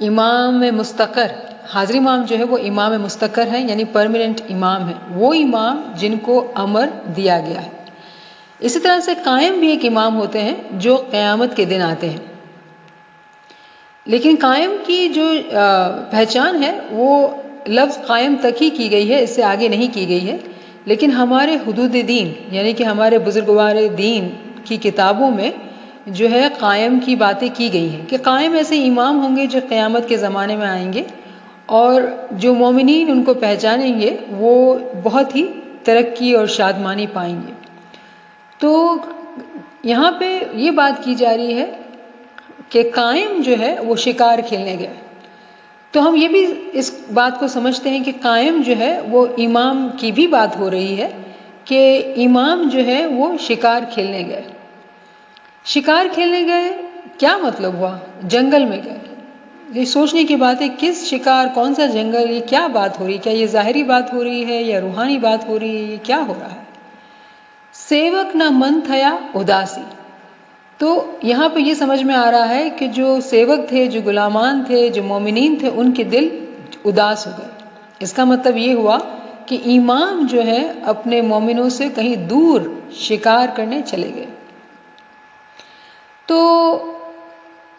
امام مستقر، حاضر امام جو ہے وہ امام مستقر ہے، یعنی پرماننٹ امام ہے، وہ امام جن کو امر دیا گیا ہے۔ اسی طرح سے قائم بھی ایک امام ہوتے ہیں جو قیامت کے دن آتے ہیں، لیکن قائم کی جو پہچان ہے وہ لفظ قائم تک ہی کی گئی ہے، اس سے آگے نہیں کی گئی ہے، لیکن ہمارے حدود دین یعنی کہ ہمارے بزرگوار دین کی کتابوں میں جو ہے قائم کی باتیں کی گئی ہیں کہ قائم ایسے امام ہوں گے جو قیامت کے زمانے میں آئیں گے، اور جو مومنین ان کو پہچانیں گے وہ بہت ہی ترقی اور شادمانی پائیں گے۔ تو یہاں پہ یہ بات کی جا رہی ہے کہ قائم جو ہے وہ شکار کھیلنے گئے، تو ہم یہ بھی اس بات کو سمجھتے ہیں کہ قائم جو ہے وہ امام کی بھی بات ہو رہی ہے کہ امام جو ہے وہ شکار کھیلنے گئے۔ شکار کھیلنے گئے کیا مطلب ہوا؟ جنگل میں گئے۔ یہ سوچنے کی بات ہے، کس شکار، کون سا جنگل، یہ کیا بات ہو رہی ہے؟ کیا یہ ظاہری بات ہو رہی ہے یا روحانی بات ہو رہی ہے؟ یہ کیا ہو رہا ہے؟ سیوک نہ من تھیا اداسی، تو یہاں پہ یہ سمجھ میں آ رہا ہے کہ جو سیوک تھے، جو غلامان تھے، جو مومنین تھے، ان کے دل اداس ہو گئے۔ اس کا مطلب یہ ہوا کہ امام جو ہے اپنے مومنوں سے کہیں دور شکار کرنے چلے گئے۔ تو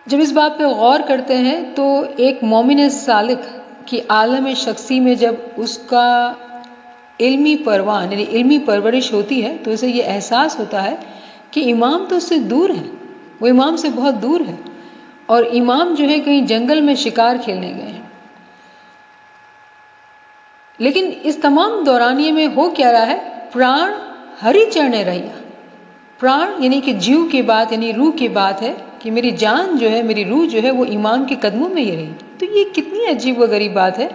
جب اس بات پہ غور کرتے ہیں تو ایک مومن سالک کی عالم شخصی میں جب اس کا علمی پروان یعنی علمی پرورش ہوتی ہے تو اسے یہ احساس ہوتا ہے کہ امام تو اس سے دور ہے، وہ امام سے بہت دور ہے، اور امام جو ہے کہیں جنگل میں شکار کھیلنے گئے ہیں۔ لیکن اس تمام دورانیے میں ہو کیا رہا ہے؟ پران ہری چرنے رہیا، پران یعنی کہ جیو کی بات، یعنی روح کی بات ہے کہ میری جان جو ہے، میری روح جو ہے وہ امام کے قدموں میں ہی رہی۔ تو یہ کتنی عجیب و غریب بات ہے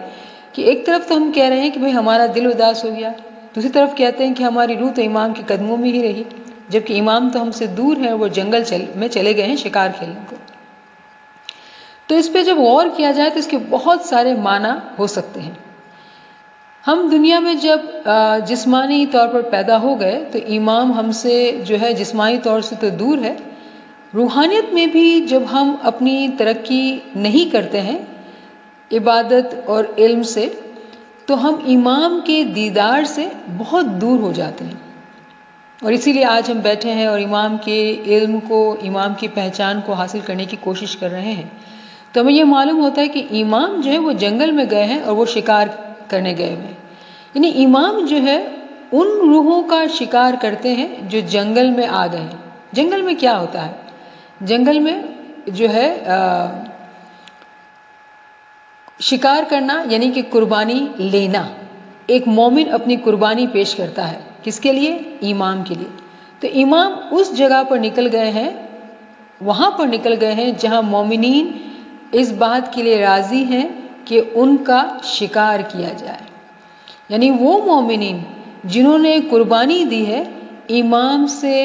کہ ایک طرف تو ہم کہہ رہے ہیں کہ بھئی ہمارا دل اداس ہو گیا، دوسری طرف کہتے ہیں کہ ہماری روح تو امام کے قدموں میں ہی رہی، جبکہ امام تو ہم سے دور ہے، وہ جنگل میں چلے گئے ہیں شکار کھیلنے کو۔ تو اس پہ جب غور کیا جائے تو اس کے بہت سارے معنی ہو سکتے ہیں۔ ہم دنیا میں جب جسمانی طور پر پیدا ہو گئے تو امام ہم سے جو ہے جسمانی طور سے تو دور ہے، روحانیت میں بھی جب ہم اپنی ترقی نہیں کرتے ہیں عبادت اور علم سے تو ہم امام کے دیدار سے بہت دور ہو جاتے ہیں، اور اسی لیے آج ہم بیٹھے ہیں اور امام کے علم کو، امام کی پہچان کو حاصل کرنے کی کوشش کر رہے ہیں۔ تو ہمیں یہ معلوم ہوتا ہے کہ امام جو ہے وہ جنگل میں گئے ہیں اور وہ شکار کرنے گئے ہوئے ہیں، یعنی امام جو ہے ان روحوں کا شکار کرتے ہیں جو جنگل میں آ گئے ہیں۔ جنگل میں کیا ہوتا ہے؟ جنگل میں جو ہے شکار کرنا یعنی کہ قربانی لینا، ایک مومن اپنی قربانی پیش کرتا ہے، کس کے لیے؟ امام کے لیے۔ تو امام اس جگہ پر نکل گئے ہیں، وہاں پر نکل گئے ہیں جہاں مومنین اس بات کے لیے راضی ہیں کہ ان کا شکار کیا جائے، یعنی وہ مومنین جنہوں نے قربانی دی ہے امام سے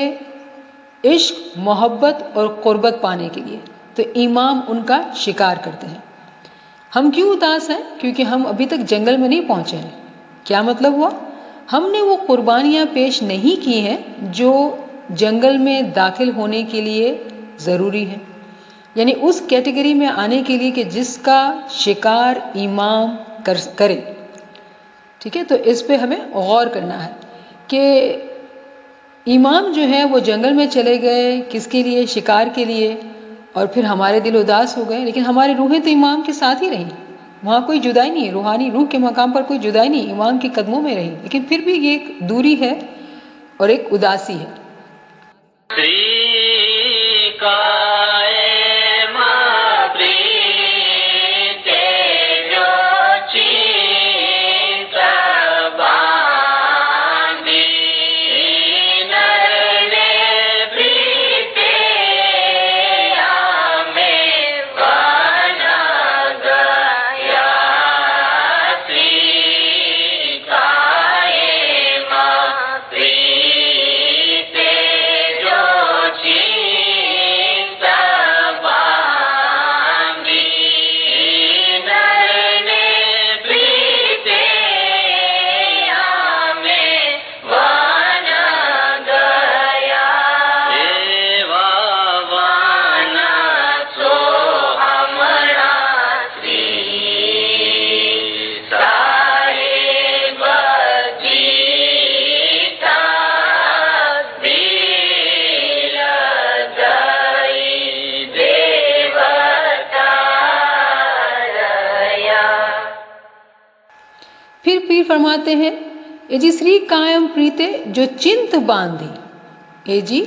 عشق، محبت اور قربت پانے کے لیے، تو امام ان کا شکار کرتے ہیں۔ ہم کیوں اداس ہیں؟ کیونکہ ہم ابھی تک جنگل میں نہیں پہنچے ہیں۔ کیا مطلب ہوا؟ ہم نے وہ قربانیاں پیش نہیں کی ہیں جو جنگل میں داخل ہونے کے لیے ضروری ہے، یعنی اس کیٹیگری میں آنے کے لیے کہ جس کا شکار امام کرے۔ ٹھیک ہے، تو اس پہ ہمیں غور کرنا ہے کہ امام جو ہے وہ جنگل میں چلے گئے، کس کے لیے؟ شکار کے لیے، اور پھر ہمارے دل اداس ہو گئے، لیکن ہماری روحیں تو امام کے ساتھ ہی رہیں، وہاں کوئی جدائی نہیں ہے، روحانی روح کے مقام پر کوئی جدائی نہیں، امام کے قدموں میں رہی، لیکن پھر بھی یہ ایک دوری ہے اور ایک اداسی ہے۔ پھر پیر فرماتے ہیں اے جی سری قائم پریتے جو چنت باندھی، اے جی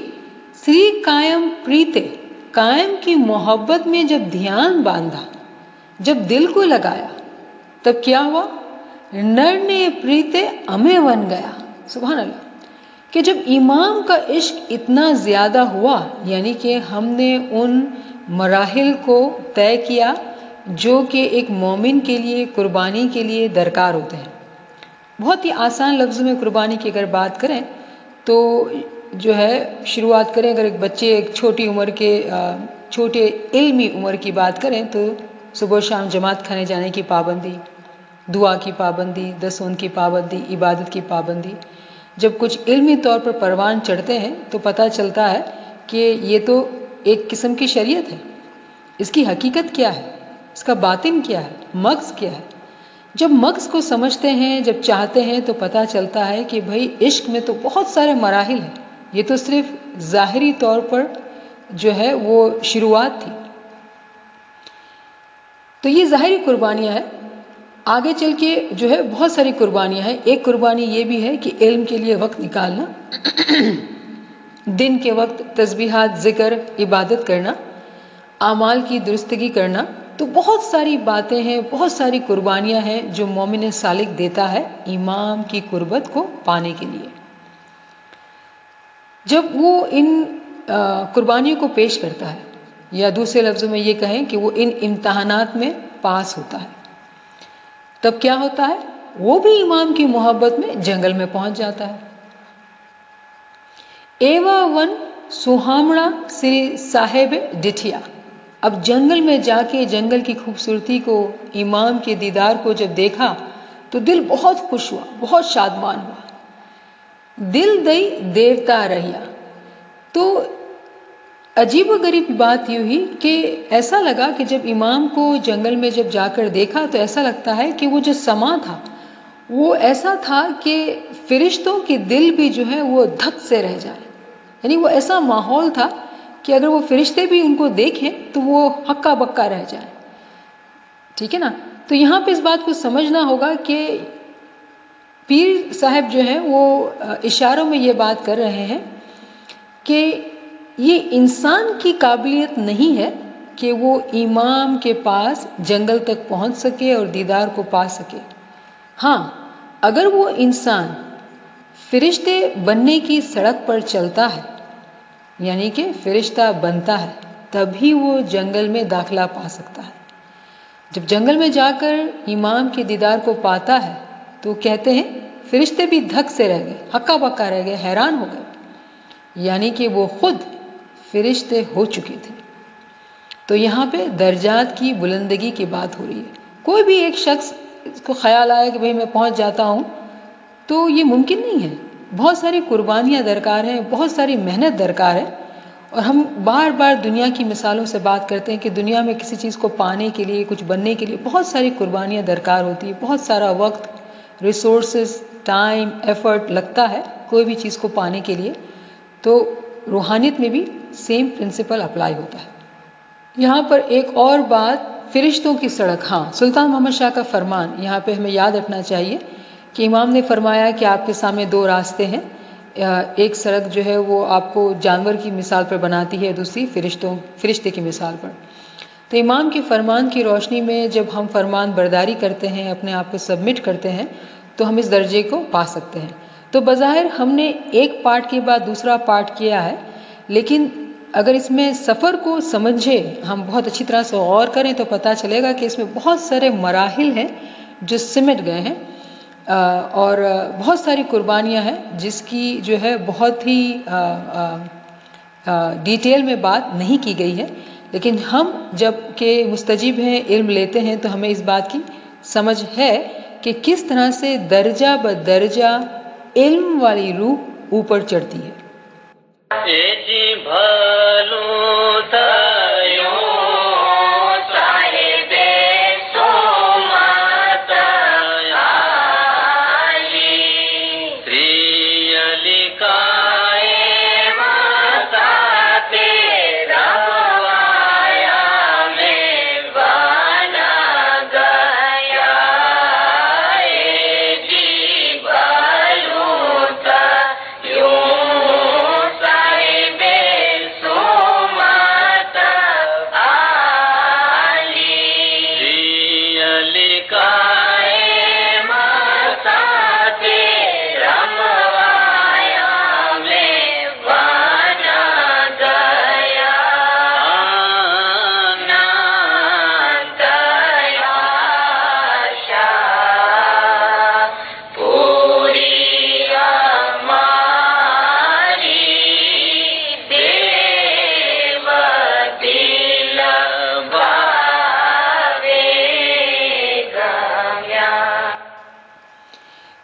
سری قائم پریتے، قائم کی محبت میں جب دھیان باندھا، جب دل کو لگایا، تب کیا ہوا؟ نر نے پریتے امے بن گیا۔ سبحان اللہ، کہ جب امام کا عشق اتنا زیادہ ہوا، یعنی کہ ہم نے ان مراحل کو طے کیا جو کہ ایک مومن کے لیے قربانی کے لیے درکار ہوتے ہیں۔ بہت ہی آسان لفظوں میں قربانی کی اگر بات کریں تو جو ہے شروعات کریں، اگر ایک بچے ایک چھوٹی عمر کے چھوٹے علمی عمر کی بات کریں تو صبح و شام جماعت کھانے جانے کی پابندی، دعا کی پابندی، 10 وقت کی پابندی، عبادت کی پابندی۔ جب کچھ علمی طور پر پروان چڑھتے ہیں تو پتہ چلتا ہے کہ یہ تو ایک قسم کی شریعت ہے، اس کی حقیقت کیا ہے، اس کا باطن کیا ہے، مغز کیا ہے۔ جب مغز کو سمجھتے ہیں، جب چاہتے ہیں تو پتہ چلتا ہے کہ بھائی عشق میں تو بہت سارے مراحل ہیں، یہ تو صرف ظاہری طور پر جو ہے وہ شروعات تھی۔ تو یہ ظاہری قربانیاں ہیں، آگے چل کے جو ہے بہت ساری قربانیاں ہیں۔ ایک قربانی یہ بھی ہے کہ علم کے لیے وقت نکالنا، دن کے وقت تسبیحات، ذکر، عبادت کرنا، اعمال کی درستگی کرنا۔ تو بہت ساری باتیں ہیں، بہت ساری قربانیاں ہیں جو مومن سالک دیتا ہے امام کی قربت کو پانے کے لیے۔ جب وہ ان قربانیوں کو پیش کرتا ہے، یا دوسرے لفظوں میں یہ کہیں کہ وہ ان امتحانات میں پاس ہوتا ہے، تب کیا ہوتا ہے؟ وہ بھی امام کی محبت میں جنگل میں پہنچ جاتا ہے۔ ایوا ون سوہامڑا سری صاحب ڈٹھیا، اب جنگل میں جا کے جنگل کی خوبصورتی کو، امام کے دیدار کو جب دیکھا تو دل بہت خوش ہوا، بہت شادمان ہوا۔ دل دئی دیوتا رہیا، تو عجیب و غریب بات یہ ہوئی کہ ایسا لگا کہ جب امام کو جنگل میں جب جا کر دیکھا تو ایسا لگتا ہے کہ وہ جو سما تھا وہ ایسا تھا کہ فرشتوں کے دل بھی جو ہے وہ دھک سے رہ جائے، یعنی وہ ایسا ماحول تھا کہ اگر وہ فرشتے بھی ان کو دیکھیں تو وہ ہکا بکا رہ جائے۔ ٹھیک ہے نا؟ تو یہاں پہ اس بات کو سمجھنا ہوگا کہ پیر صاحب جو ہیں وہ اشاروں میں یہ بات کر رہے ہیں کہ یہ انسان کی قابلیت نہیں ہے کہ وہ امام کے پاس جنگل تک پہنچ سکے اور دیدار کو پا سکے۔ ہاں، اگر وہ انسان فرشتے بننے کی سڑک پر چلتا ہے، یعنی کہ فرشتہ بنتا ہے، تبھی وہ جنگل میں داخلہ پا سکتا ہے۔ جب جنگل میں جا کر امام کے دیدار کو پاتا ہے تو کہتے ہیں فرشتے بھی دھک سے رہ گئے، ہکا بکا رہ گئے، حیران ہو گئے، یعنی کہ وہ خود فرشتے ہو چکے تھے۔ تو یہاں پہ درجات کی بلندگی کی بات ہو رہی ہے۔ کوئی بھی ایک شخص کو خیال آئے کہ بھئی میں پہنچ جاتا ہوں، تو یہ ممکن نہیں ہے۔ بہت ساری قربانیاں درکار ہیں، بہت ساری محنت درکار ہے، اور ہم بار بار دنیا کی مثالوں سے بات کرتے ہیں کہ دنیا میں کسی چیز کو پانے کے لیے، کچھ بننے کے لیے بہت ساری قربانیاں درکار ہوتی ہیں، بہت سارا وقت، ریسورسز، ٹائم، ایفرٹ لگتا ہے کوئی بھی چیز کو پانے کے لیے۔ تو روحانیت میں بھی سیم پرنسپل اپلائی ہوتا ہے۔ یہاں پر ایک اور بات، فرشتوں کی سڑک، ہاں سلطان محمد شاہ کا فرمان یہاں پہ ہمیں یاد رکھنا چاہیے کہ امام نے فرمایا کہ آپ کے سامنے 2 راستے ہیں، ایک سڑک جو ہے وہ آپ کو جانور کی مثال پر بناتی ہے، دوسری فرشتے کی مثال پر۔ تو امام کے فرمان کی روشنی میں جب ہم فرمان برداری کرتے ہیں، اپنے آپ کو سبمٹ کرتے ہیں، تو ہم اس درجے کو پا سکتے ہیں۔ تو بظاہر ہم نے ایک پارٹ کے بعد دوسرا پارٹ کیا ہے، لیکن اگر اس میں سفر کو سمجھے، ہم بہت اچھی طرح سے غور کریں تو پتہ چلے گا کہ اس میں بہت سارے مراحل ہیں جو سمٹ گئے ہیں، اور بہت ساری قربانیاں ہیں جس کی جو ہے بہت ہی ڈیٹیل میں بات نہیں کی گئی ہے، لیکن ہم جب کہ مستجیب ہیں، علم لیتے ہیں، تو ہمیں اس بات کی سمجھ ہے کہ کس طرح سے درجہ بدرجہ علم والی روح اوپر چڑھتی ہے۔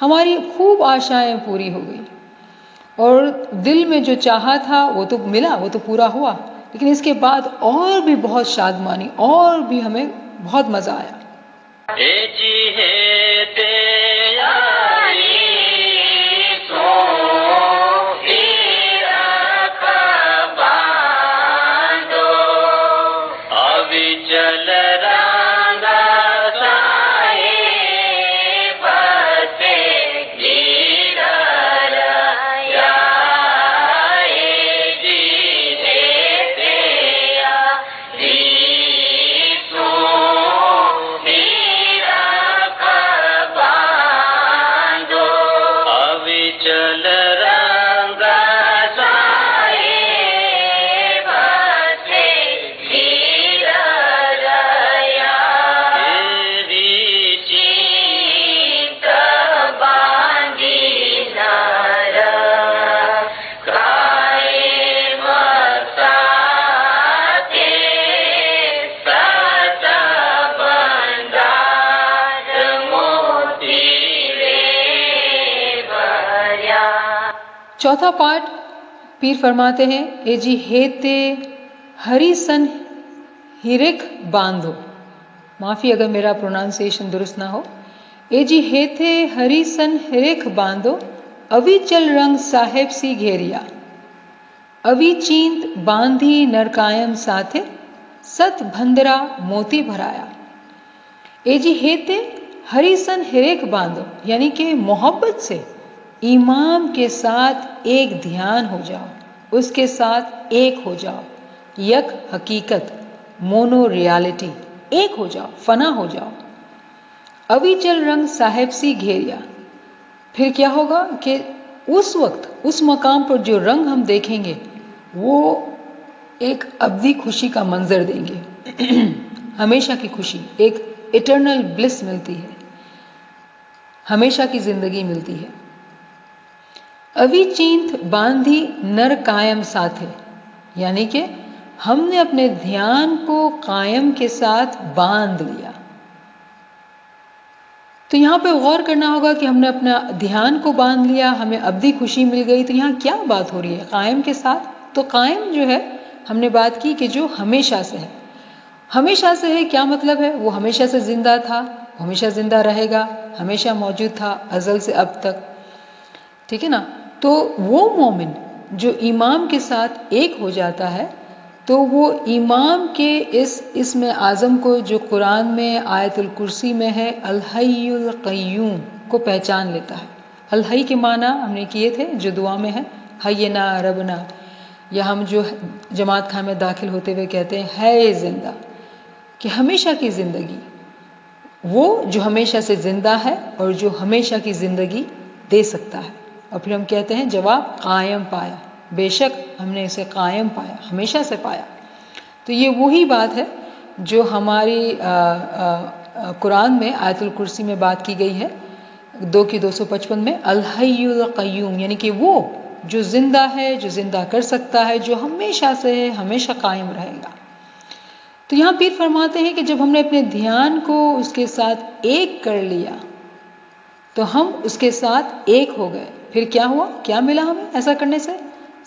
ہماری خوب آشائیں پوری ہو گئی، اور دل میں جو چاہا تھا وہ تو ملا، وہ تو پورا ہوا، لیکن اس کے بعد اور بھی بہت شادمانی، اور بھی ہمیں بہت مزہ آیا۔ چوتھا پارٹ پیر فرماتے ہیں، اے جی ہیتے ہری سن ہرک باندھو، معافی اگر میرا پرونانسیشن درست نہ ہو، اے جی ہیتے ہری سن ہرک باندھو، اوی چل رنگ صاحب سی گھیریا، اوی چینت باندھی نرکائم ساتھے، ست بھندرا موتی بھرایا۔ اے جی ہیتے ہری سن ہرک باندھو، یعنی کہ محبت سے امام کے ساتھ ایک دھیان ہو جاؤ، اس کے ساتھ ایک ہو جاؤ، یک حقیقت، مونو ریالٹی، ایک ہو جاؤ، فنا ہو جاؤ۔ ابھی چل رنگ صاحب سی گھیریا، پھر کیا ہوگا کہ اس وقت اس مقام پر جو رنگ ہم دیکھیں گے وہ ایک ابدی خوشی کا منظر دیں گے، ہمیشہ کی خوشی، ایک اٹرنل بلس ملتی ہے، ہمیشہ کی زندگی ملتی ہے۔ اوی چینت باندھی نر قائم ساتھے، یعنی کہ ہم نے اپنے دھیان کو قائم کے ساتھ باندھ لیا۔ تو یہاں پہ غور کرنا ہوگا کہ ہم نے اپنا دھیان کو باندھ لیا، ہمیں ابدی خوشی مل گئی، تو یہاں کیا بات ہو رہی ہے قائم کے ساتھ؟ تو قائم جو ہے ہم نے بات کی کہ جو ہمیشہ سے ہے، ہمیشہ سے ہے، کیا مطلب ہے؟ وہ ہمیشہ سے زندہ تھا، ہمیشہ زندہ رہے گا، ہمیشہ موجود تھا ازل سے اب تک، ٹھیک ہے نا؟ تو وہ مومن جو امام کے ساتھ ایک ہو جاتا ہے تو وہ امام کے اس اسم اعظم کو جو قرآن میں آیت الکرسی میں ہے الحی القیوم کو پہچان لیتا ہے۔ الحی کے معنی ہم نے کیے تھے جو دعا میں ہے، حینا ربنا، یا ہم جو جماعت خانے میں داخل ہوتے ہوئے کہتے ہیں ہے زندہ، کہ ہمیشہ کی زندگی، وہ جو ہمیشہ سے زندہ ہے اور جو ہمیشہ کی زندگی دے سکتا ہے۔ اور پھر ہم کہتے ہیں جواب قائم پایا، بے شک ہم نے اسے قائم پایا، ہمیشہ سے پایا۔ تو یہ وہی بات ہے جو ہماری قرآن میں آیت الکرسی میں بات کی گئی ہے 2:255 میں، الحی القیوم، یعنی کہ وہ جو زندہ ہے، جو زندہ کر سکتا ہے، جو ہمیشہ سے ہے، ہمیشہ قائم رہے گا۔ تو یہاں پیر فرماتے ہیں کہ جب ہم نے اپنے دھیان کو اس کے ساتھ ایک کر لیا تو ہم اس کے ساتھ ایک ہو گئے۔ پھر کیا ہوا؟ کیا ملا ہمیں ایسا کرنے سے؟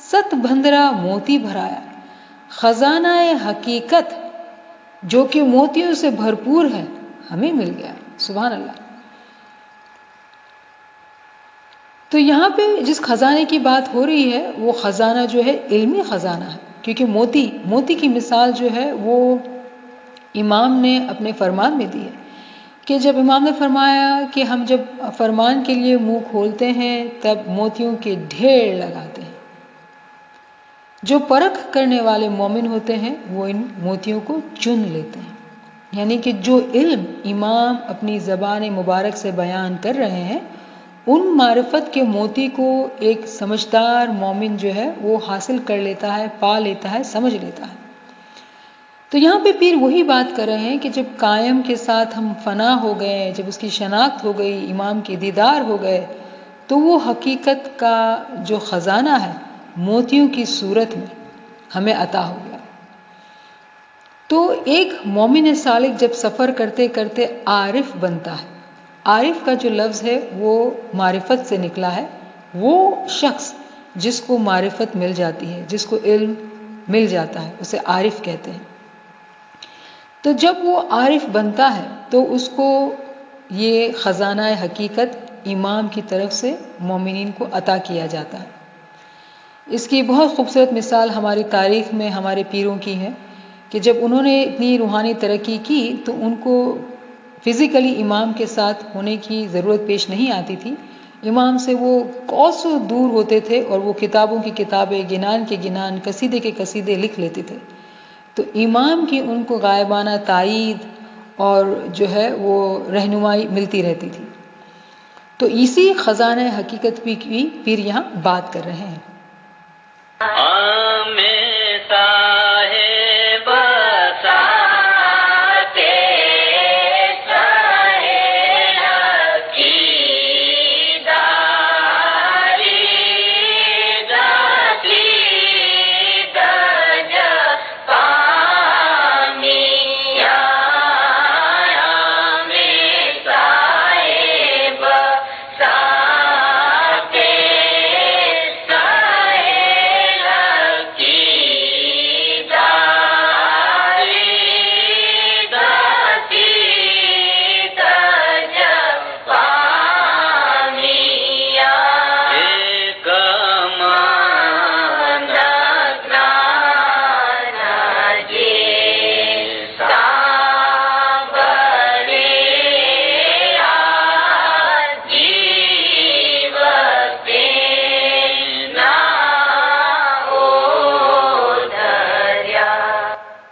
ست بھندرا موتی بھرایا، خزانہ حقیقت جو کہ موتیوں سے بھرپور ہے ہمیں مل گیا۔ سبحان اللہ۔ تو یہاں پہ جس خزانے کی بات ہو رہی ہے وہ خزانہ جو ہے علمی خزانہ ہے، کیونکہ موتی کی مثال جو ہے وہ امام نے اپنے فرمان میں دی ہے کہ جب امام نے فرمایا کہ ہم جب فرمان کے لیے منہ کھولتے ہیں تب موتیوں کے ڈھیر لگاتے ہیں، جو پرکھ کرنے والے مومن ہوتے ہیں وہ ان موتیوں کو چن لیتے ہیں، یعنی کہ جو علم امام اپنی زبان مبارک سے بیان کر رہے ہیں ان معرفت کے موتی کو ایک سمجھدار مومن جو ہے وہ حاصل کر لیتا ہے، پا لیتا ہے، سمجھ لیتا ہے۔ تو یہاں پہ پیر وہی بات کر رہے ہیں کہ جب قائم کے ساتھ ہم فنا ہو گئے، جب اس کی شناخت ہو گئی، امام کے دیدار ہو گئے، تو وہ حقیقت کا جو خزانہ ہے موتیوں کی صورت میں ہمیں عطا ہو گیا۔ تو ایک مومن صالح جب سفر کرتے کرتے عارف بنتا ہے عارف کا جو لفظ ہے وہ معرفت سے نکلا ہے، وہ شخص جس کو معرفت مل جاتی ہے، جس کو علم مل جاتا ہے، اسے عارف کہتے ہیں۔ تو جب وہ عارف بنتا ہے تو اس کو یہ خزانہ حقیقت امام کی طرف سے مومنین کو عطا کیا جاتا ہے۔ اس کی بہت خوبصورت مثال ہماری تاریخ میں ہمارے پیروں کی ہے کہ جب انہوں نے اتنی روحانی ترقی کی تو ان کو فزیکلی امام کے ساتھ ہونے کی ضرورت پیش نہیں آتی تھی، امام سے وہ کوسوں دور ہوتے تھے اور وہ کتابوں کی کتابیں، گنان کے گنان، قصیدے کے قصیدے لکھ لیتے تھے۔ تو امام کی ان کو غائبانہ تائید اور جو ہے وہ رہنمائی ملتی رہتی تھی۔ تو اسی خزانہ حقیقت کی پیر یہاں بات کر رہے ہیں۔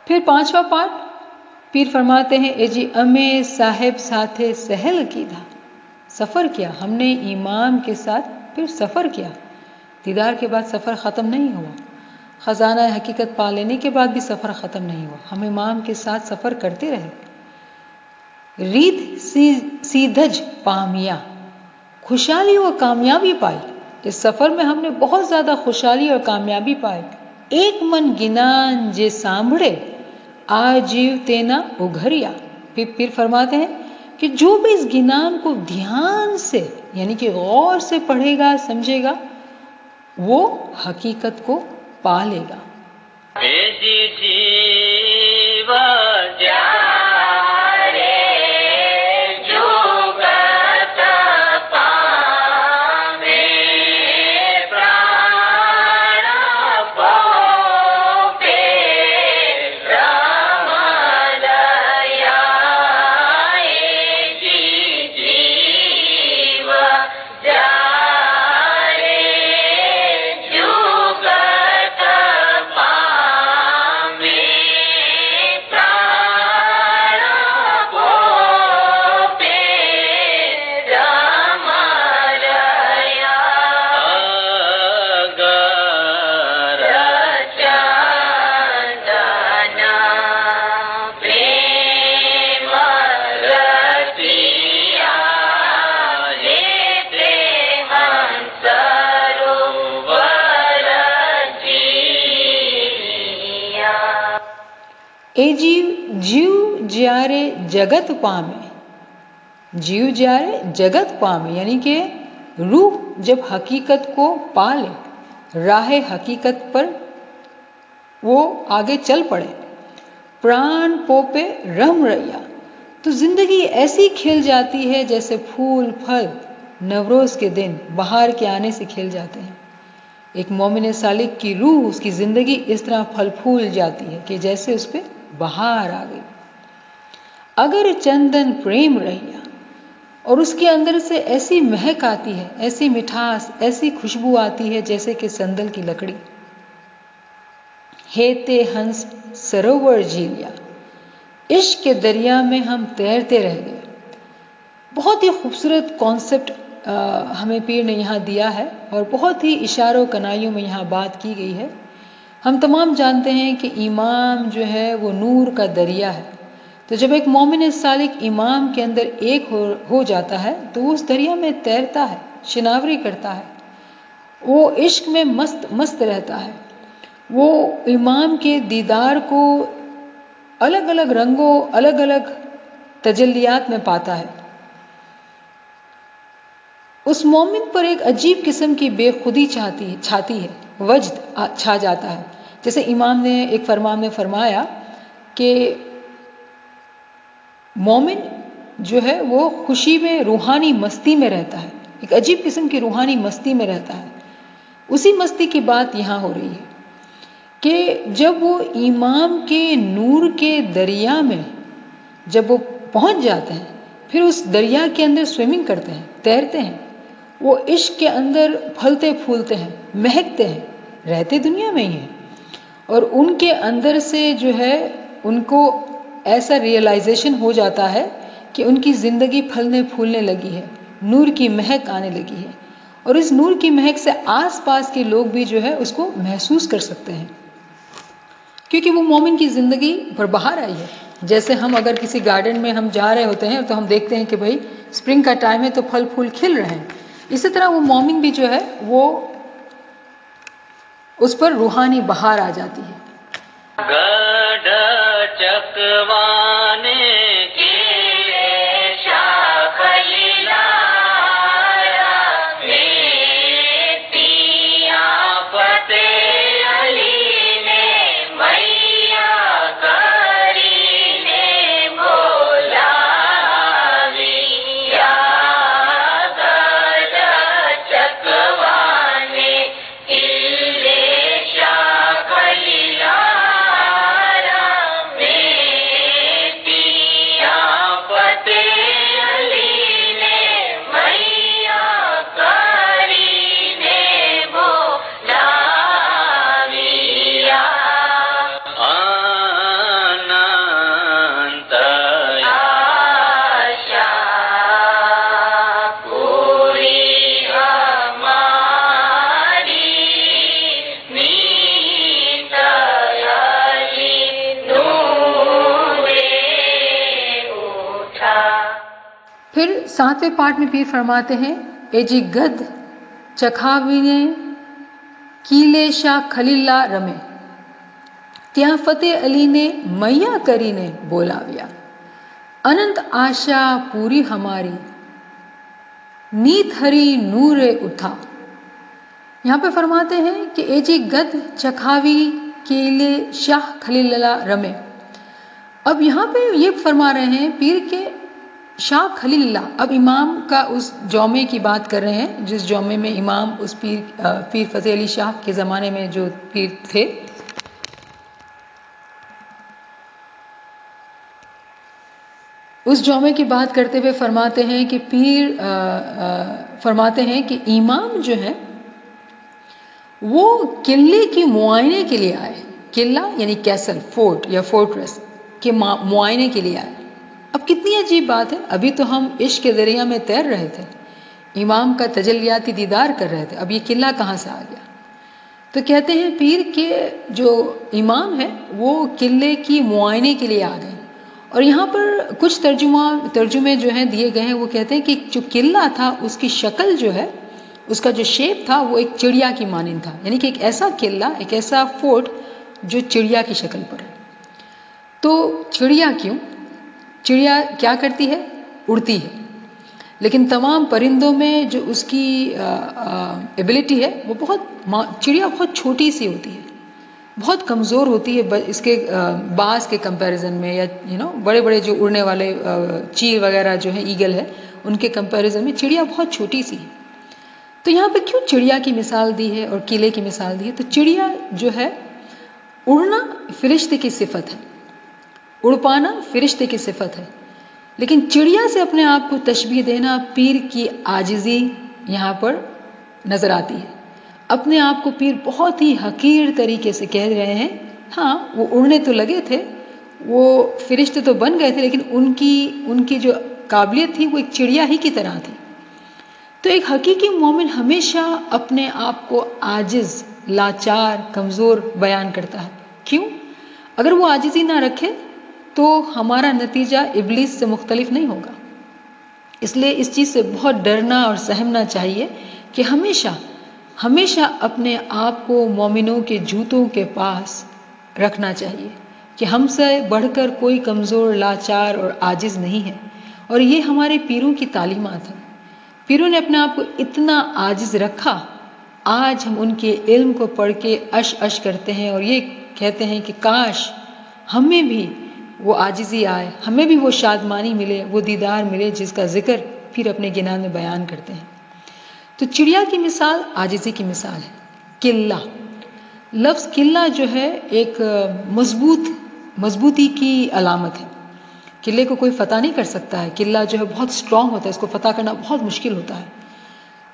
پھر 5واں پارٹ پیر فرماتے ہیں، اے جی امیں صاحب ساتھے سہل کیدھا، سفر کیا، ہم نے امام کے ساتھ پھر سفر کیا۔ دیدار کے بعد سفر ختم نہیں ہوا، خزانہ حقیقت پا لینے کے بعد بھی سفر ختم نہیں ہوا، ہم امام کے ساتھ سفر کرتے رہے۔ ریت سیدھج پامیا، خوشحالی اور کامیابی پائی، اس سفر میں ہم نے بہت زیادہ خوشحالی اور کامیابی پائی۔ ایک من گنان جے سانبھڑے آجیو تینا اگھریا، پھر فرماتے ہیں کہ جو بھی اس گنان کو دھیان سے یعنی کہ غور سے پڑھے گا، سمجھے گا، وہ حقیقت کو پا لے گا۔ اے جیو جیارے جگت پامے، جیو جیارے جگت پامے یعنی کہ روح جب حقیقت کو پا لے، راہ حقیقت پر وہ آگے چل پڑے، پران پوپے رم ریا، تو زندگی ایسی کھل جاتی ہے جیسے پھول پھل نوروز کے دن بہار کے آنے سے کھل جاتے ہیں۔ ایک مومن سالک کی روح، اس کی زندگی اس طرح پھل پھول جاتی ہے کہ جیسے اس پہ بہار آ گئی۔ اگر چندن پریم رہیا، اور اس کے اندر سے ایسی مہک آتی ہے، ایسی مٹھاس، ایسی خوشبو آتی ہے جیسے کہ سندل کی لکڑی۔ ہیتے ہنس سروور جی لیا، عشق کے دریا میں ہم تیرتے رہ گئے۔ بہت ہی خوبصورت کانسیپٹ ہمیں پیر نے یہاں دیا ہے اور بہت ہی اشاروں کنائیوں میں یہاں بات کی گئی ہے۔ ہم تمام جانتے ہیں کہ امام جو ہے وہ نور کا دریا ہے، تو جب ایک مومن سالک امام کے اندر ایک ہو جاتا ہے تو وہ اس دریا میں تیرتا ہے، شناوری کرتا ہے، وہ عشق میں مست رہتا ہے، وہ امام کے دیدار کو الگ الگ رنگوں، الگ الگ تجلیات میں پاتا ہے۔ اس مومن پر ایک عجیب قسم کی بے خودی چھاتی ہے، وجد چھا جاتا ہے. جیسے امام نے ایک فرمان میں فرمایا کہ مومن جو ہے وہ خوشی میں، روحانی مستی میں رہتا ہے، ایک عجیب قسم کی روحانی مستی میں رہتا ہے. اسی مستی کی بات یہاں ہو رہی ہے کہ جب وہ ایمان کے نور کے دریا میں جب وہ پہنچ جاتے ہیں، پھر اس دریا کے اندر سوئمنگ کرتے ہیں، تیرتے ہیں، وہ عشق کے اندر پھلتے پھولتے ہیں، مہکتے ہیں، رہتے دنیا میں ہی ہیں، اور ان کے اندر سے جو ہے ان کو ایسا ریئلائزیشن ہو جاتا ہے کہ ان کی زندگی پھلنے پھولنے لگی ہے، نور کی مہک آنے لگی ہے، اور اس نور کی مہک سے آس پاس کے لوگ بھی جو ہے اس کو محسوس کر سکتے ہیں، کیونکہ وہ مومن کی زندگی پر بہار آئی ہے. جیسے ہم اگر کسی گارڈن میں ہم جا رہے ہوتے ہیں تو ہم دیکھتے ہیں کہ بھائی اسپرنگ کا ٹائم ہے تو پھل پھول کھل رہے ہیں. اسی طرح وہ مومن بھی جو ہے وہ اس پر روحانی بہار آ جاتی ہے. پھر 7ویں پارٹ میں پیر فرماتے ہیں، اے جی گد چکھاوینے کیلے شاہ خلیلہ رمے، تیاں فتح علی نے میاں کری نے بولاویا، اننت آشا پوری ہماری، نیت ہری نور اٹھا. یہاں پہ فرماتے ہیں کہ اے جی گد چکھاوی کیلے شاہ خلیلہ رمے. اب یہاں پہ یہ فرما رہے ہیں پیر کے شاہ خلیل اللہ، اب امام کا اس جومے کی بات کر رہے ہیں جس جومے میں امام اس پیر فتح علی شاہ کے زمانے میں جو پیر تھے، اس جومے کی بات کرتے ہوئے فرماتے ہیں کہ پیر فرماتے ہیں کہ امام جو ہے وہ قلعے کی معائنے کے لیے آئے. قلعہ یعنی کیسل، فورٹ یا فورٹریس کے معائنے کے لیے آئے. اب کتنی عجیب بات ہے، ابھی تو ہم عشق کے دریا میں تیر رہے تھے، امام کا تجلیاتی دیدار کر رہے تھے، اب یہ قلعہ کہاں سے آ گیا؟ تو کہتے ہیں پیر کے جو امام ہے وہ قلعے کی معائنے کے لیے آ گئے. اور یہاں پر کچھ ترجمے جو ہیں دیے گئے ہیں، وہ کہتے ہیں کہ جو قلعہ تھا اس کی شکل جو ہے، اس کا جو شیپ تھا وہ ایک چڑیا کی مانند تھا، یعنی کہ ایک ایسا قلعہ، ایک ایسا فورٹ جو چڑیا کی شکل پر ہے. تو چڑیا کیوں؟ چڑیا کیا کرتی ہے؟ اڑتی ہے، لیکن تمام پرندوں میں جو اس کی ایبلٹی ہے وہ چڑیا بہت چھوٹی سی ہوتی ہے، بہت کمزور ہوتی ہے اس کے باز کے کمپیریزن میں، یا بڑے بڑے جو اڑنے والے چیل وغیرہ جو ہیں، ایگل ہے، ان کے کمپیریزن میں چڑیا بہت چھوٹی سی ہے. تو یہاں پہ کیوں چڑیا کی مثال دی ہے اور قلعے کی مثال دی ہے؟ تو چڑیا جو ہے اڑنا فرشتے کی صفت ہے، اڑ پانا فرشتے کی صفت ہے، لیکن چڑیا سے اپنے آپ کو تشبیہ دینا پیر کی عاجزی یہاں پر نظر آتی ہے. اپنے آپ کو پیر بہت ہی حقیر طریقے سے کہہ رہے ہیں. ہاں وہ اڑنے تو لگے تھے، وہ فرشتے تو بن گئے تھے، لیکن ان کی جو قابلیت تھی وہ ایک چڑیا ہی کی طرح تھی. تو ایک حقیقی مومن ہمیشہ اپنے آپ کو عاجز، لاچار، کمزور بیان کرتا ہے. کیوں؟ اگر وہ عاجزی نہ رکھے تو ہمارا نتیجہ ابلیس سے مختلف نہیں ہوگا. اس لیے اس چیز سے بہت ڈرنا اور سہمنا چاہیے کہ ہمیشہ اپنے آپ کو مومنوں کے جوتوں کے پاس رکھنا چاہیے کہ ہم سے بڑھ کر کوئی کمزور، لاچار اور عاجز نہیں ہے. اور یہ ہمارے پیروں کی تعلیمات ہیں. پیروں نے اپنے آپ کو اتنا عاجز رکھا. آج ہم ان کے علم کو پڑھ کے اش کرتے ہیں اور یہ کہتے ہیں کہ کاش ہمیں بھی وہ عاجزی آئے, ہمیں بھی وہ شادمانی ملے, وہ دیدار ملے جس کا ذکر پھر اپنے گنان میں بیان کرتے ہیں. تو چڑیا کی مثال عاجزی کی مثال ہے. قلہ, لفظ قلہ جو ہے ایک مضبوطی کی علامت ہے. قلعے کو کوئی فتح نہیں کر سکتا ہے. قلعہ جو ہے بہت سٹرونگ ہوتا ہے, اس کو فتح کرنا بہت مشکل ہوتا ہے.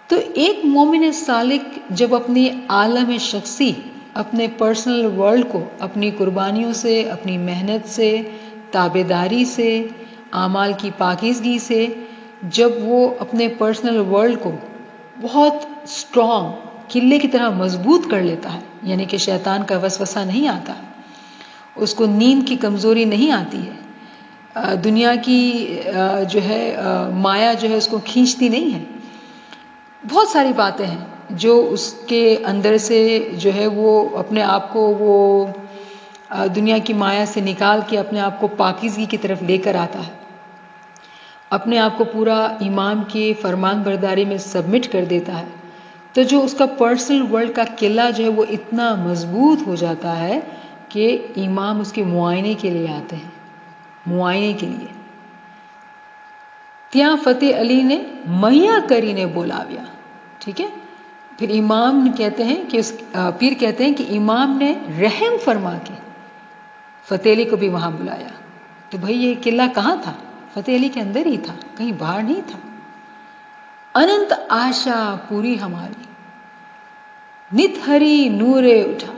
تو ایک مومن سالک جب اپنی عالم شخصی, اپنے پرسنل ورلڈ کو اپنی قربانیوں سے, اپنی محنت سے, تابعداری سے, اعمال کی پاکیزگی سے, جب وہ اپنے پرسنل ورلڈ کو بہت سٹرونگ قلعے کی طرح مضبوط کر لیتا ہے, یعنی کہ شیطان کا وسوسہ نہیں آتا, اس کو نیند کی کمزوری نہیں آتی ہے, دنیا کی جو ہے مایا جو ہے اس کو کھینچتی نہیں ہے. بہت ساری باتیں ہیں جو اس کے اندر سے جو ہے وہ اپنے آپ کو وہ دنیا کی مایا سے نکال کے اپنے آپ کو پاکیزگی کی طرف لے کر آتا ہے, اپنے آپ کو پورا امام کے فرمان برداری میں سبمٹ کر دیتا ہے. تو جو اس کا پرسنل ورلڈ کا قلعہ جو ہے وہ اتنا مضبوط ہو جاتا ہے کہ امام اس کے معائنے کے لیے آتے ہیں, معائنے کے لیے. تیاں فتح علی نے میاں کری نے بولاویا. ٹھیک ہے, پھر امام کہتے ہیں کہ پیر کہتے ہیں کہ امام نے رحم فرما کے فتح علی کو بھی وہاں بلایا. تو بھئی یہ قلعہ کہاں تھا؟ فتح علی کے اندر ہی تھا, کہیں باہر نہیں تھا. اننت آشا پوری ہماری نت ہری نورے اٹھا,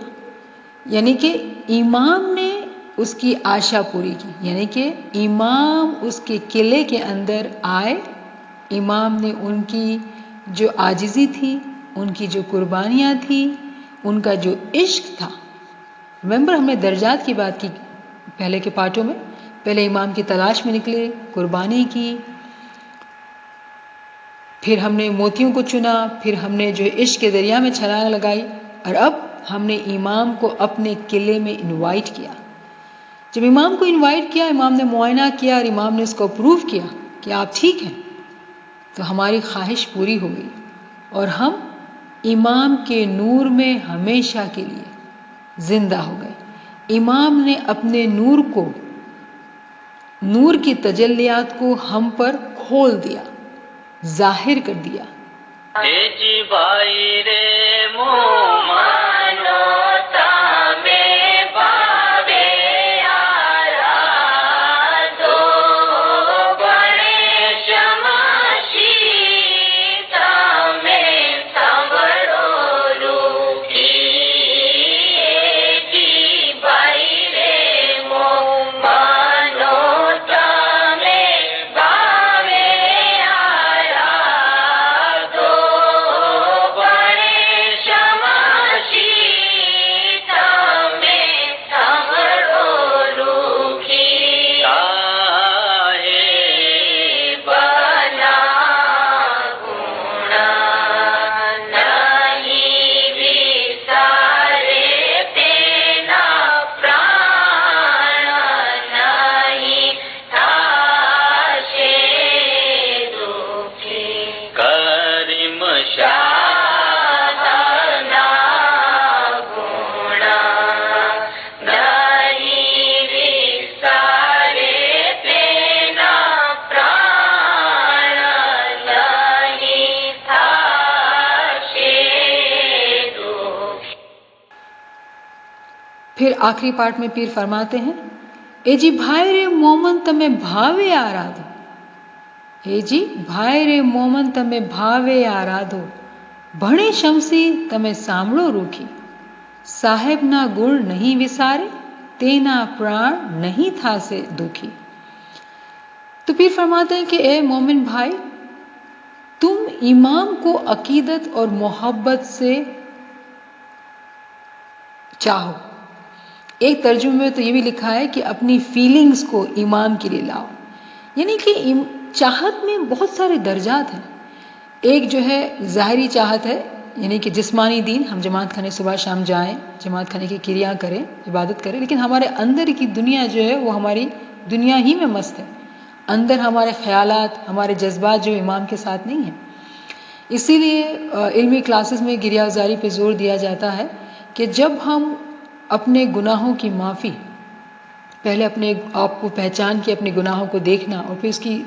یعنی کہ امام نے اس کی آشا پوری کی, یعنی کہ امام اس کے قلعے کے اندر آئے, امام نے ان کی جو عاجزی تھی, ان کی جو قربانیاں تھی, ان کا جو عشق تھا. ریممبر ہم نے درجات کی بات کی پہلے کے پارٹوں میں. پہلے امام کی تلاش میں نکلے, قربانی کی, پھر ہم نے موتیوں کو چنا, پھر ہم نے جو عشق کے دریا میں چھلانگ لگائی, اور اب ہم نے امام کو اپنے قلعے میں انوائٹ کیا. جب امام کو انوائٹ کیا, امام نے معائنہ کیا اور امام نے اس کو اپروو کیا کہ آپ ٹھیک ہیں, تو ہماری خواہش پوری ہو گئی اور ہم امام کے نور میں ہمیشہ کے لیے زندہ ہو گئے. امام نے اپنے نور کو, نور کی تجلیات کو ہم پر کھول دیا, ظاہر کر دیا. جی بھائی رے مومانو تامے بابے آرا دو بڑے شماشی تامے سمرو روحی. جی بھائی رے مومانو تامے بابے آرا دو بڑے شماشی تامے سمرو روحی. کاہے بنا گنا نہیں وسارے تینا پران نہیں تھاشے دکھی. کرم شاہدنا گنا نہیں وسارے تینا پران نہیں تھاشے دکھی. پھر آخری پارٹ میں پیر فرماتے ہیں, اے جی بھائی رے مومن تمہیں بھاوے آرادھو. اے جی بھائی رے مومن تمہیں بھاوے آرادھو, بھણે شمسی تمہیں سامڑو روکھی. صاحب نہ گڑ نہیں وسارے, تینا پران نہیں تھا سے دکھی. تو پیر فرماتے ہیں کہ اے مومن بھائی, تم امام کو عقیدت اور محبت سے چاہو. ایک ترجمے میں تو یہ بھی لکھا ہے کہ اپنی فیلنگز کو امام کے لیے لاؤ, یعنی کہ چاہت میں بہت سارے درجات ہیں. ایک جو ہے ظاہری چاہت ہے, یعنی کہ جسمانی دین, ہم جماعت خانے صبح شام جائیں, جماعت خانے کی کریا کریں, عبادت کریں, لیکن ہمارے اندر کی دنیا جو ہے وہ ہماری دنیا ہی میں مست ہے. اندر ہمارے خیالات, ہمارے جذبات جو امام کے ساتھ نہیں ہیں. اسی لیے علمی کلاسز میں گریہ زاری پہ زور دیا جاتا ہے کہ جب ہم اپنے گناہوں کی معافی، پہلے اپنے آپ کو پہچان کے اپنے گناہوں کو دیکھنا اور پھر اس کی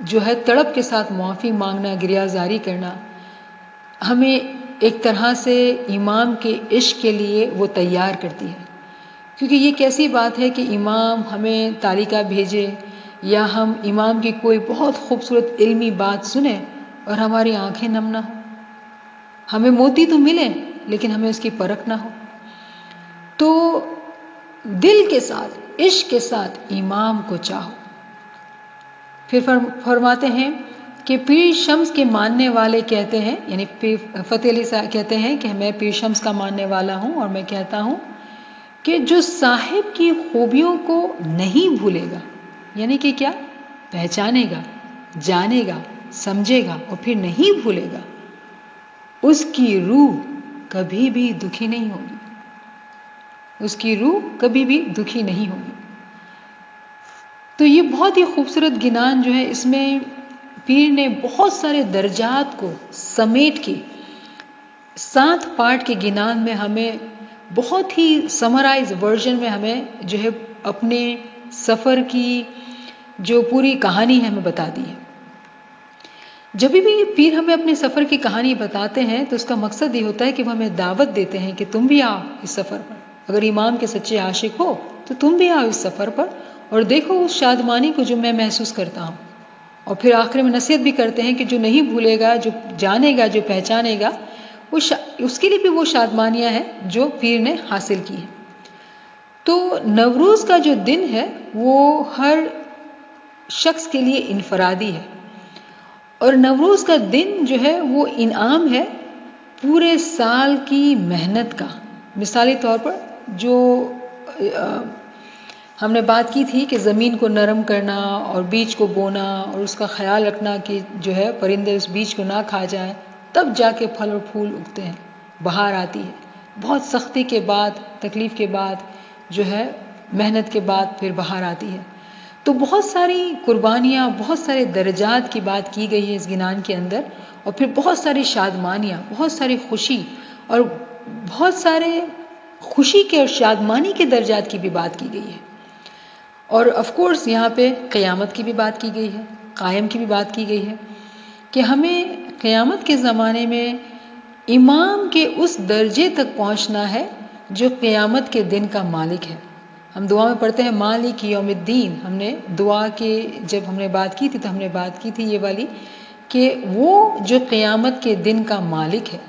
جو ہے تڑپ کے ساتھ معافی مانگنا، گریہ زاری کرنا، ہمیں ایک طرح سے امام کے عشق کے لیے وہ تیار کرتی ہے. کیونکہ یہ کیسی بات ہے کہ امام ہمیں تعلیقہ بھیجے یا ہم امام کی کوئی بہت خوبصورت علمی بات سنیں اور ہماری آنکھیں نم نہ ہوں، ہمیں موتی تو ملے لیکن ہمیں اس کی پرکھ نہ ہو. تو دل کے ساتھ، عشق کے ساتھ امام کو چاہو. پھر فرماتے ہیں کہ پیر شمس کے ماننے والے کہتے ہیں، یعنی فتح علی صاحب کہتے ہیں کہ میں پیر شمس کا ماننے والا ہوں اور میں کہتا ہوں کہ جو صاحب کی خوبیوں کو نہیں بھولے گا، یعنی کہ کیا؟ پہچانے گا، جانے گا، سمجھے گا اور پھر نہیں بھولے گا، اس کی روح کبھی بھی دکھی نہیں ہوگی. اس کی روح کبھی بھی دکھی نہیں ہوگی. تو یہ بہت ہی خوبصورت گنان جو ہے، اس میں پیر نے بہت سارے درجات کو سمیٹ کے 7 پارٹ کے گنان میں ہمیں بہت ہی سمرائز ورژن میں ہمیں جو ہے اپنے سفر کی جو پوری کہانی ہے ہمیں بتا دی ہے. جب بھی پیر ہمیں اپنے سفر کی کہانی بتاتے ہیں تو اس کا مقصد یہ ہوتا ہے کہ وہ ہمیں دعوت دیتے ہیں کہ تم بھی آؤ اس سفر پر. اگر امام کے سچے عاشق ہو تو تم بھی آؤ اس سفر پر اور دیکھو اس شادمانی کو جو میں محسوس کرتا ہوں. اور پھر آخر میں نصیحت بھی کرتے ہیں کہ جو نہیں بھولے گا، جو جانے گا، جو پہچانے گا، اس کے لیے بھی وہ شادمانیاں ہیں جو پیر نے حاصل کی ہیں. تو نوروز کا جو دن ہے وہ ہر شخص کے لیے انفرادی ہے، اور نوروز کا دن جو ہے وہ انعام ہے پورے سال کی محنت کا. مثالی طور پر جو ہم نے بات کی تھی کہ زمین کو نرم کرنا اور بیج کو بونا اور اس کا خیال رکھنا کہ جو ہے پرندے اس بیج کو نہ کھا جائیں، تب جا کے پھل اور پھول اگتے ہیں، بہار آتی ہے. بہت سختی کے بعد، تکلیف کے بعد جو ہے محنت کے بعد پھر بہار آتی ہے. تو بہت ساری قربانیاں، بہت سارے درجات کی بات کی گئی ہے اس گنان کے اندر، اور پھر بہت ساری شادمانیاں، بہت ساری خوشی اور بہت سارے خوشی کے اور شادمانی کے درجات کی بھی بات کی گئی ہے. اور آف کورس یہاں پہ قیامت کی بھی بات کی گئی ہے، قائم کی بھی بات کی گئی ہے کہ ہمیں قیامت کے زمانے میں امام کے اس درجے تک پہنچنا ہے جو قیامت کے دن کا مالک ہے. ہم دعا میں پڑھتے ہیں مالک یوم الدین. ہم نے دعا کے جب ہم نے بات کی تھی تو ہم نے بات کی تھی یہ والی کہ وہ جو قیامت کے دن کا مالک ہے.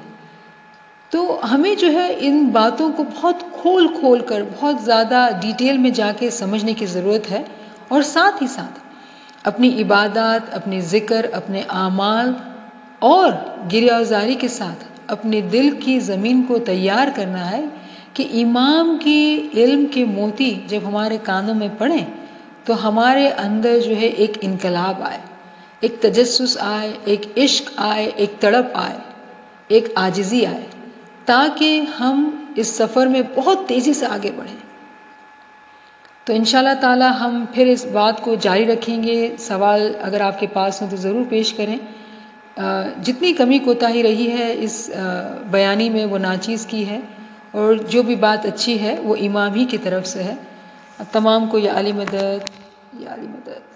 تو ہمیں جو ہے ان باتوں کو بہت کھول کر بہت زیادہ ڈیٹیل میں جا کے سمجھنے کی ضرورت ہے، اور ساتھ ہی ساتھ اپنی عبادات، اپنے ذکر، اپنے اعمال اور گریہ زاری کے ساتھ اپنے دل کی زمین کو تیار کرنا ہے کہ امام کے علم کے موتی جب ہمارے کانوں میں پڑیں تو ہمارے اندر جو ہے ایک انقلاب آئے، ایک تجسس آئے، ایک عشق آئے، ایک تڑپ آئے، ایک عاجزی آئے، تاکہ ہم اس سفر میں بہت تیزی سے آگے بڑھیں. تو انشاءاللہ تعالی ہم پھر اس بات کو جاری رکھیں گے. سوال اگر آپ کے پاس ہوں تو ضرور پیش کریں. جتنی کمی کوتاہی رہی ہے اس بیانی میں وہ ناچیز کی ہے، اور جو بھی بات اچھی ہے وہ امام ہی کی طرف سے ہے. تمام کو یا علی مدد، یا علی مدد.